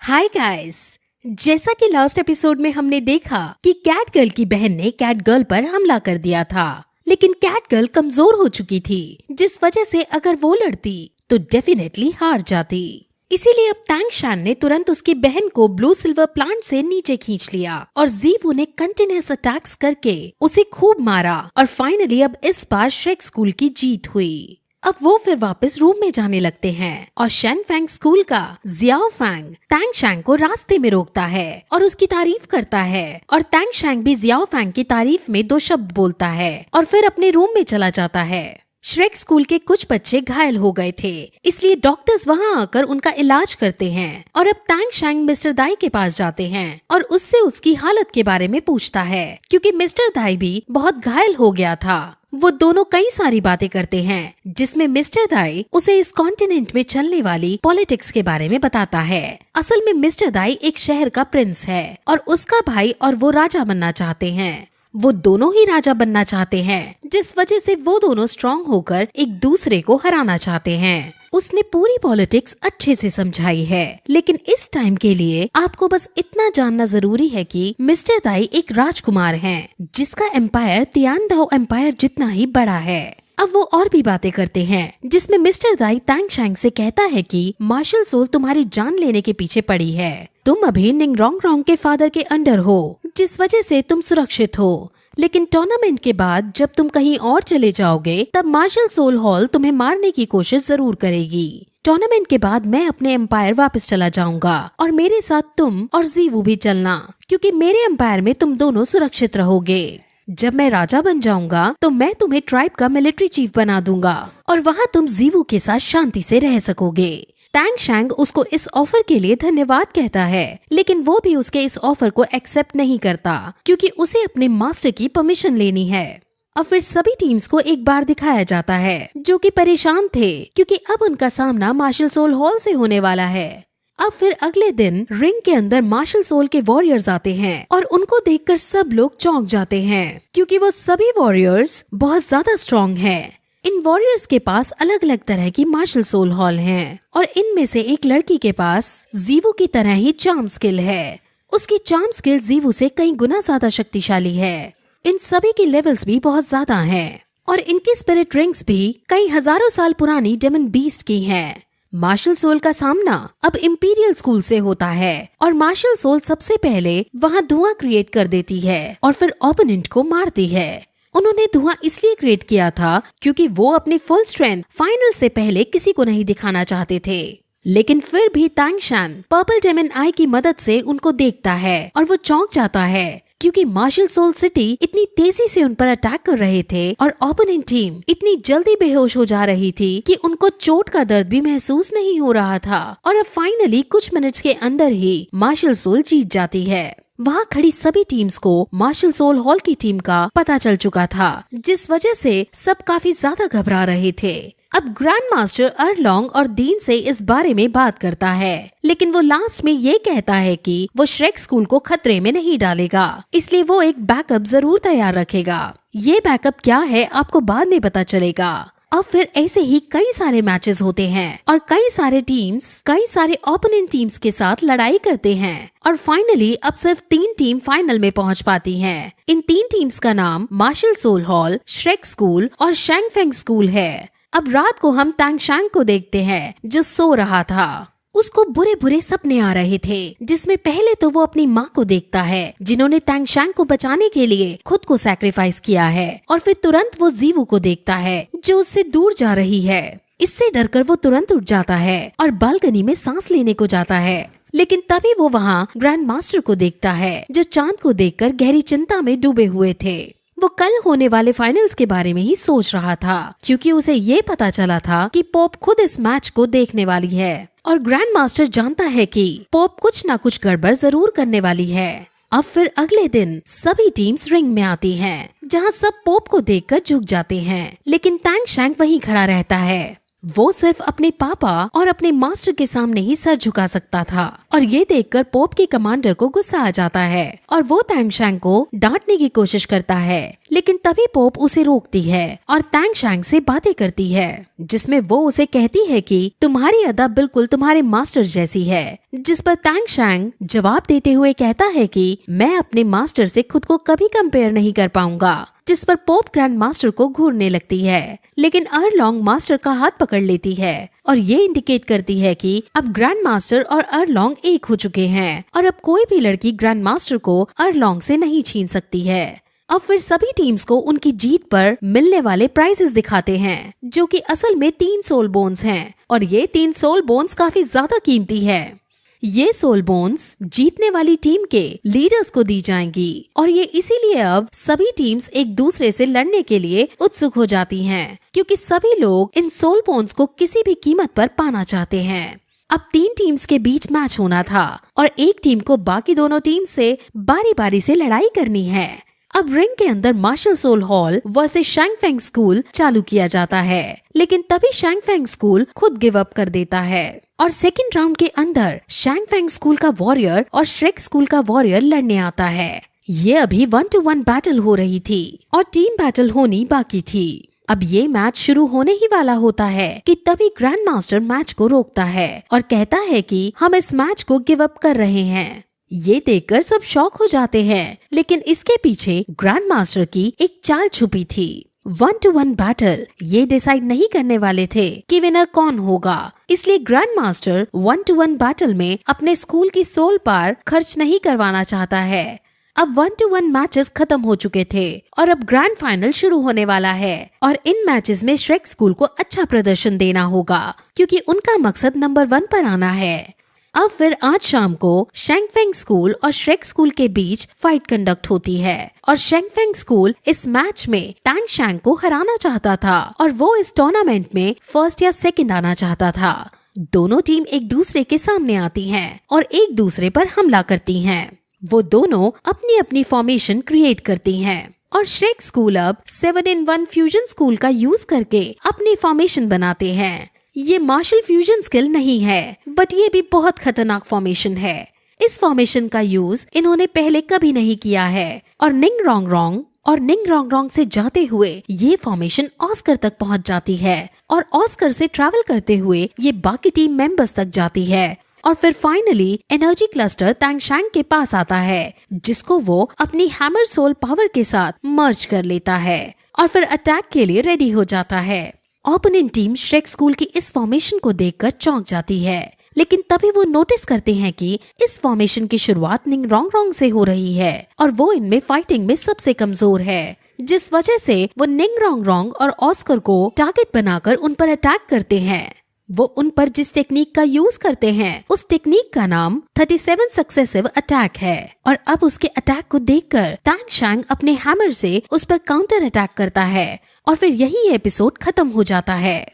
Hi guys. जैसा कि last episode में हमने देखा कि कैट गर्ल की बहन ने कैट गर्ल पर हमला कर दिया था, लेकिन कैट गर्ल कमजोर हो चुकी थी, जिस वजह से अगर वो लड़ती तो डेफिनेटली हार जाती। इसीलिए अब टैंग शैन ने तुरंत उसकी बहन को ब्लू सिल्वर प्लांट से नीचे खींच लिया और जीवू ने कंटिन्यूअस अटैक्स करके उसे खूब मारा और फाइनली अब इस बार श्रेक स्कूल की जीत हुई। अब वो फिर वापस रूम में जाने लगते हैं और शेन फैंग स्कूल का जियाओ फैंग टैंग शैंग को रास्ते में रोकता है और उसकी तारीफ करता है और टैंग शैंग भी जियाओ फैंग की तारीफ में 2 शब्द बोलता है और फिर अपने रूम में चला जाता है। श्रेक स्कूल के कुछ बच्चे घायल हो गए थे, इसलिए डॉक्टर्स वहां आकर उनका इलाज करते हैं और अब टैंग शैंग मिस्टर दाई के पास जाते हैं और उससे उसकी हालत के बारे में पूछता है, क्योंकि मिस्टर दाई भी बहुत घायल हो गया था। वो दोनों कई सारी बातें करते हैं, जिसमें मिस्टर दाई उसे इस कॉन्टिनेंट में चलने वाली पॉलिटिक्स के बारे में बताता है। असल में मिस्टर दाई एक शहर का प्रिंस है और उसका भाई और वो राजा बनना चाहते हैं। वो दोनों ही राजा बनना चाहते हैं, जिस वजह से वो दोनों स्ट्रॉन्ग होकर एक दूसरे को हराना चाहते हैं। उसने पूरी पॉलिटिक्स अच्छे से समझाई है, लेकिन इस टाइम के लिए आपको बस इतना जानना जरूरी है कि मिस्टर दाई एक राजकुमार हैं, जिसका एम्पायर तियानदाओ एम्पायर जितना ही बड़ा है। अब वो और भी बातें करते हैं, जिसमें मिस्टर दाई टैंग शैंग से कहता है कि मार्शल सोल तुम्हारी जान लेने के पीछे पड़ी है। तुम अभी निंगरोंग के फादर के अंडर हो, जिस वजह से तुम सुरक्षित हो, लेकिन टूर्नामेंट के बाद जब तुम कहीं और चले जाओगे तब मार्शल सोल हॉल तुम्हें मारने की कोशिश जरूर करेगी। टूर्नामेंट के बाद मैं अपने एम्पायर वापस चला जाऊंगा और मेरे साथ तुम और जीवू भी चलना, क्योंकि मेरे एम्पायर में तुम दोनों सुरक्षित रहोगे। जब मैं राजा बन जाऊंगा तो मैं तुम्हें ट्राइब का मिलिट्री चीफ बना दूंगा और वहाँ तुम जीवू के साथ शांति से रह सकोगे। टैंग शैंग उसको इस ऑफर के लिए धन्यवाद कहता है, लेकिन वो भी उसके इस ऑफर को एक्सेप्ट नहीं करता, क्योंकि उसे अपने मास्टर की परमिशन लेनी है। और फिर सभी टीम्स को एक बार दिखाया जाता है, जो कि परेशान थे, क्योंकि अब उनका सामना मार्शल सोल हॉल से होने वाला है। अब फिर अगले दिन रिंग के अंदर मार्शल सोल के वॉरियर्स आते हैं और उनको देखकर सब लोग चौंक जाते हैं, क्योंकि वो सभी वॉरियर्स बहुत ज्यादा स्ट्रॉन्ग हैं। इन वॉरियर्स के पास अलग अलग तरह की मार्शल सोल हॉल हैं और इनमें से एक लड़की के पास जीवू की तरह ही चार्म स्किल है। उसकी चार्म स्किल जीवू से कई गुना ज्यादा शक्तिशाली है। इन सभी की लेवल्स भी बहुत ज्यादा हैं और इनकी स्पिरिट रिंग्स भी कई हजारों साल पुरानी डेमन बीस्ट की हैं। मार्शल सोल का सामना अब इंपीरियल स्कूल से होता है और मार्शल सोल सबसे पहले वहाँ धुआं क्रिएट कर देती है और फिर ओपोनेंट को मारती है। उन्होंने धुआं इसलिए क्रिएट किया था क्योंकि वो अपनी फुल स्ट्रेंथ फाइनल से पहले किसी को नहीं दिखाना चाहते थे, लेकिन फिर भी टैंग शैन पर्पल डेमन आई की मदद से उनको देखता है और वो चौंक जाता है, क्योंकि मार्शल सोल सिटी इतनी तेजी से उन पर अटैक कर रहे थे और ओपोनेंट टीम इतनी जल्दी बेहोश हो जा रही थी कि उनको चोट का दर्द भी महसूस नहीं हो रहा था। और अब फाइनली कुछ मिनट्स के अंदर ही मार्शल सोल जीत जाती है। वहाँ खड़ी सभी टीम्स को मार्शल सोल हॉल की टीम का पता चल चुका था, जिस वजह से सब काफी ज्यादा घबरा रहे थे। अब ग्रैंड मास्टर अर्लोंग और दीन से इस बारे में बात करता है, लेकिन वो लास्ट में ये कहता है कि वो श्रेक स्कूल को खतरे में नहीं डालेगा, इसलिए वो एक बैकअप जरूर तैयार रखेगा। ये बैकअप क्या है आपको बाद में पता चलेगा। अब फिर ऐसे ही कई सारे मैचेस होते हैं और कई सारे टीम्स कई सारे ओपोनेंट टीम्स के साथ लड़ाई करते हैं और फाइनली अब सिर्फ 3 टीम फाइनल में पहुंच पाती हैं। इन 3 टीम्स का नाम Marshal soul Hall, Shrek school और शैंग फेंग स्कूल है। अब रात को हम टैंग शैंग को देखते हैं, जो सो रहा था। उसको बुरे बुरे सपने आ रहे थे, जिसमें पहले तो वो अपनी माँ को देखता है, जिन्होंने टैंग शैंग को बचाने के लिए खुद को सैक्रिफाइस किया है, और फिर तुरंत वो जीवू को देखता है, जो उससे दूर जा रही है। इससे डरकर वो तुरंत उठ जाता है और बालकनी में सांस लेने को जाता है, लेकिन तभी वो वहाँ ग्रैंड मास्टर को देखता है, जो चांद को देखकर गहरी चिंता में डूबे हुए थे। वो कल होने वाले फाइनल्स के बारे में ही सोच रहा था, क्योंकि उसे ये पता चला था कि पोप खुद इस मैच को देखने वाली है और ग्रैंड मास्टर जानता है कि पोप कुछ न कुछ गड़बड़ जरूर करने वाली है। अब फिर अगले दिन सभी टीम्स रिंग में आती हैं, जहां सब पोप को देखकर झुक जाते हैं, लेकिन टैंग शैंग वहीं खड़ा रहता है। वो सिर्फ अपने पापा और अपने मास्टर के सामने ही सर झुका सकता था। और ये देखकर पोप के कमांडर को गुस्सा आ जाता है और वो तैंगशैंग को डांटने की कोशिश करता है, लेकिन तभी पोप उसे रोकती है और तैंगशैंग से बातें करती है, जिसमें वो उसे कहती है कि तुम्हारी अदा बिल्कुल तुम्हारे मास्टर जैसी है। जिस पर तैंगशैंग जवाब देते हुए कहता है कि मैं अपने मास्टर से खुद को कभी कंपेयर नहीं कर पाऊंगा। जिस पर पोप ग्रैंड मास्टर को घूरने लगती है, लेकिन अरलोंग मास्टर का हाथ पकड़ लेती है और ये इंडिकेट करती है कि अब ग्रैंड मास्टर और अरलोंग एक हो चुके हैं और अब कोई भी लड़की ग्रैंड मास्टर को अरलोंग से नहीं छीन सकती है। अब फिर सभी टीम्स को उनकी जीत पर मिलने वाले प्राइजेस दिखाते हैं, जो कि असल में 3 सोल बोन्स हैं और ये 3 सोल बोन्स काफी ज्यादा कीमती है। ये सोल बोन्स जीतने वाली टीम के लीडर्स को दी जाएंगी और ये इसीलिए अब सभी टीम्स एक दूसरे से लड़ने के लिए उत्सुक हो जाती हैं, क्योंकि सभी लोग इन सोल बोन्स को किसी भी कीमत पर पाना चाहते हैं। अब 3 टीम्स के बीच मैच होना था और एक टीम को बाकी दोनों टीम से बारी बारी से लड़ाई करनी है। अब रिंग के अंदर martial soul hall versus Shangfeng school चालू किया जाता है, लेकिन तभी शैंगफेंग स्कूल खुद गिव अप कर देता है और सेकंड राउंड के अंदर शैंगफेंग स्कूल का वॉरियर और श्रेक स्कूल का वॉरियर लड़ने आता है। ये अभी 1-to-1 बैटल हो रही थी और टीम बैटल होनी बाकी थी। अब ये मैच शुरू होने ही वाला होता है कि तभी ग्रैंड मास्टर मैच को रोकता है और कहता है कि हम इस मैच को गिव अप कर रहे हैं। ये देखकर सब शॉक हो जाते हैं, लेकिन इसके पीछे ग्रैंड मास्टर की एक चाल छुपी थी। 1-to-1 बैटल ये डिसाइड नहीं करने वाले थे कि विनर कौन होगा, इसलिए ग्रैंड मास्टर 1-to-1 बैटल में अपने स्कूल की सोल पार खर्च नहीं करवाना चाहता है। अब 1-to-1 मैचेस खत्म हो चुके थे और अब ग्रैंड फाइनल शुरू होने वाला है और इन मैचेस में श्रेक स्कूल को अच्छा प्रदर्शन देना होगा, क्योंकि उनका मकसद नंबर 1 पर आना है। अब फिर आज शाम को शैंगफेंग स्कूल और श्रेक स्कूल के बीच फाइट कंडक्ट होती है और शैंगफेंग स्कूल इस मैच में तैंगशैंग को हराना चाहता था और वो इस टूर्नामेंट में फर्स्ट या सेकंड आना चाहता था। दोनों टीम एक दूसरे के सामने आती हैं और एक दूसरे पर हमला करती हैं। वो दोनों अपनी अपनी फॉर्मेशन क्रिएट करती हैं और श्रेक स्कूल अब 7-in-1 फ्यूजन स्कूल का यूज करके अपनी फॉर्मेशन बनाते हैं। ये मार्शल फ्यूजन स्किल नहीं है, बट ये भी बहुत खतरनाक फॉर्मेशन है। इस फॉर्मेशन का यूज इन्होंने पहले कभी नहीं किया है और निंग रोंग रोंग से जाते हुए ये फॉर्मेशन ऑस्कर तक पहुंच जाती है और ऑस्कर से ट्रैवल करते हुए ये बाकी टीम मेंबर्स तक जाती है और फिर फाइनली एनर्जी क्लस्टर तैंगशैंग के पास आता है, जिसको वो अपनी हैमर सोल पावर के साथ मर्ज कर लेता है और फिर अटैक के लिए रेडी हो जाता है। ओपोनेंट टीम श्रेक स्कूल की इस फॉर्मेशन को देखकर चौंक जाती है, लेकिन तभी वो नोटिस करते हैं कि इस फॉर्मेशन की शुरुआत निंग रोंग से हो रही है और वो इनमें फाइटिंग में सबसे कमजोर है, जिस वजह से वो निंग रोंग और ऑस्कर को टारगेट बनाकर उन पर अटैक करते हैं। वो उन पर जिस टेक्निक का यूज करते हैं उस टेक्निक का नाम 37 सक्सेसिव अटैक है और अब उसके अटैक को देखकर तैंगशैंग अपने हैमर से उस पर काउंटर अटैक करता है और फिर यही एपिसोड खत्म हो जाता है।